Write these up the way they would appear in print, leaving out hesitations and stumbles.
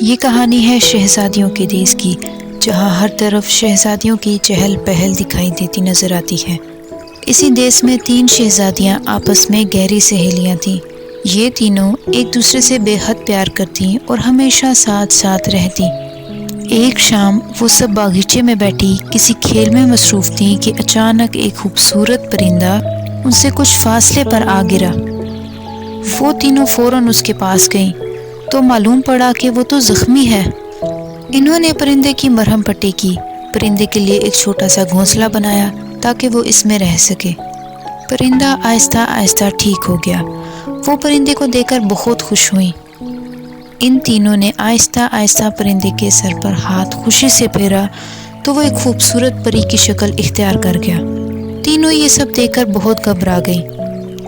ये कहानी है शहज़ादियों के देश की, जहाँ हर तरफ शहज़ादियों की चहल पहल दिखाई देती नज़र आती है। इसी देश में 3 शहज़ादियाँ आपस में गहरी सहेलियाँ थीं। ये तीनों एक दूसरे से बेहद प्यार करती और हमेशा साथ साथ रहती। एक शाम वो सब बागीचे में बैठी किसी खेल में मसरूफ़ थी कि अचानक एक खूबसूरत परिंदा उनसे कुछ फासले पर आ गिरा। वो तीनों फ़ौरन उसके पास गईं तो मालूम पड़ा कि वो तो ज़ख्मी है। इन्होंने परिंदे की मरहम पट्टी की, परिंदे के लिए एक छोटा सा घोंसला बनाया ताकि वो इसमें रह सके। परिंदा आहिस्ता आहिस्ता ठीक हो गया। वो परिंदे को देखकर बहुत खुश हुई। इन तीनों ने आहिस्ता आहिस्ता परिंदे के सर पर हाथ खुशी से फेरा तो वो एक खूबसूरत परी की शक्ल इख्तियार कर गया। तीनों ये सब देखकर बहुत घबरा गई।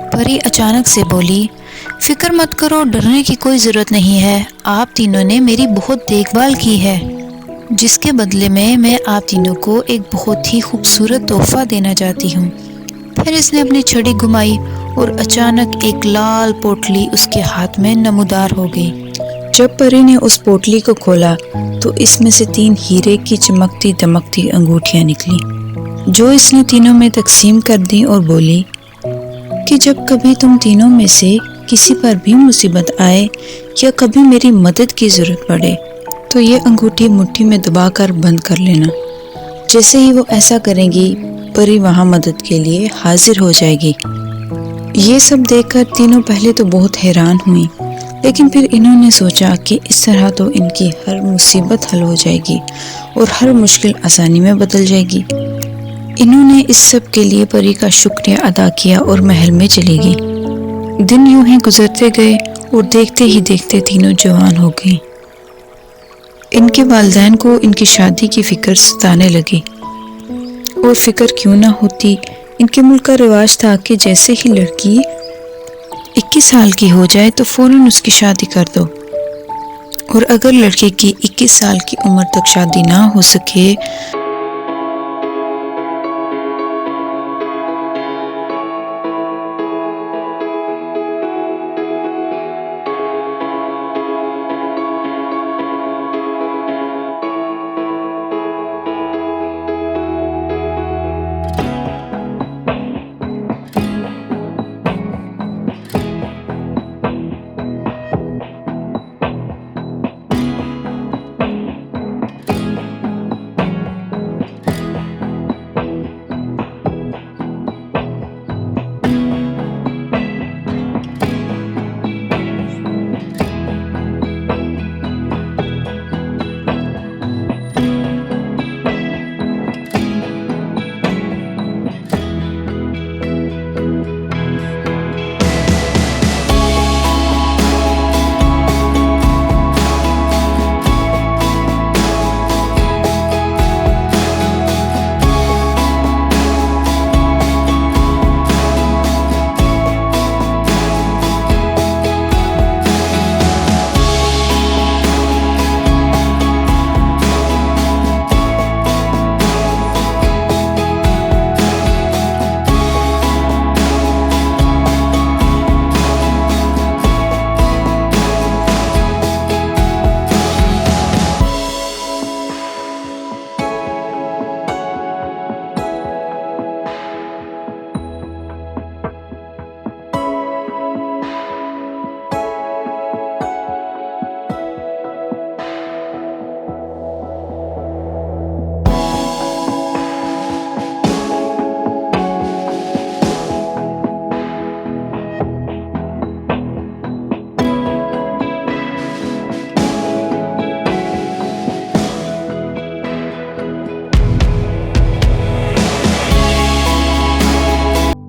परी अचानक से बोली, फिक्र मत करो, डरने की कोई ज़रूरत नहीं है। आप तीनों ने मेरी बहुत देखभाल की है, जिसके बदले में मैं आप तीनों को एक बहुत ही खूबसूरत तोहफा देना चाहती हूँ। फिर इसने अपनी छड़ी घुमाई और अचानक एक लाल पोटली उसके हाथ में नमूदार हो गई। जब परी ने उस पोटली को खोला तो इसमें से 3 हीरे की चमकती दमकती अंगूठियाँ निकली, जो इसने तीनों में तकसीम कर दी और बोली कि जब कभी तुम तीनों में से किसी पर भी मुसीबत आए या कभी मेरी मदद की ज़रूरत पड़े तो ये अंगूठी मुट्ठी में दबाकर बंद कर लेना। जैसे ही वो ऐसा करेंगी, परी वहाँ मदद के लिए हाजिर हो जाएगी। ये सब देखकर तीनों पहले तो बहुत हैरान हुई, लेकिन फिर इन्होंने सोचा कि इस तरह तो इनकी हर मुसीबत हल हो जाएगी और हर मुश्किल आसानी में बदल जाएगी। इन्होंने इस सब के लिए परी का शुक्रिया अदा किया और महल में चली गई। दिन यूं ही गुजरते गए और देखते ही देखते तीनों जवान हो गई। इनके वालिदैन को इनकी शादी की फिक्र सताने लगी, और फिक्र क्यों ना होती, इनके मुल्क का रिवाज था कि जैसे ही लड़की 21 साल की हो जाए तो फ़ौरन उसकी शादी कर दो, और अगर लड़के की 21 साल की उम्र तक शादी ना हो सके